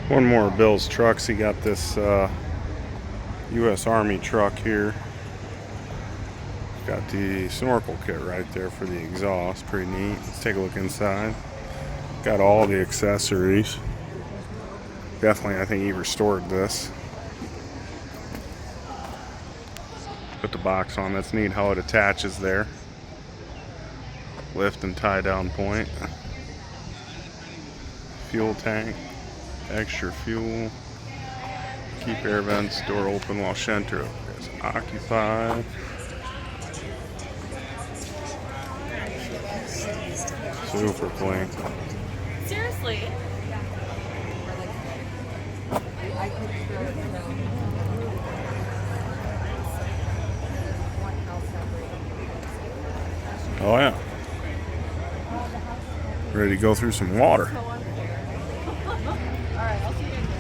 One more of Bill's trucks. He got this U.S. Army truck here. Got the snorkel kit right there for the exhaust. Pretty neat. Let's take a look inside. Got all the accessories. Definitely, I think he restored this. Put the box on. That's neat how it attaches there. Lift and tie down point. Fuel tank. Extra fuel. Keep air vents door open while shelter is occupied. Super clean. Seriously? Oh yeah. Ready to go through some water.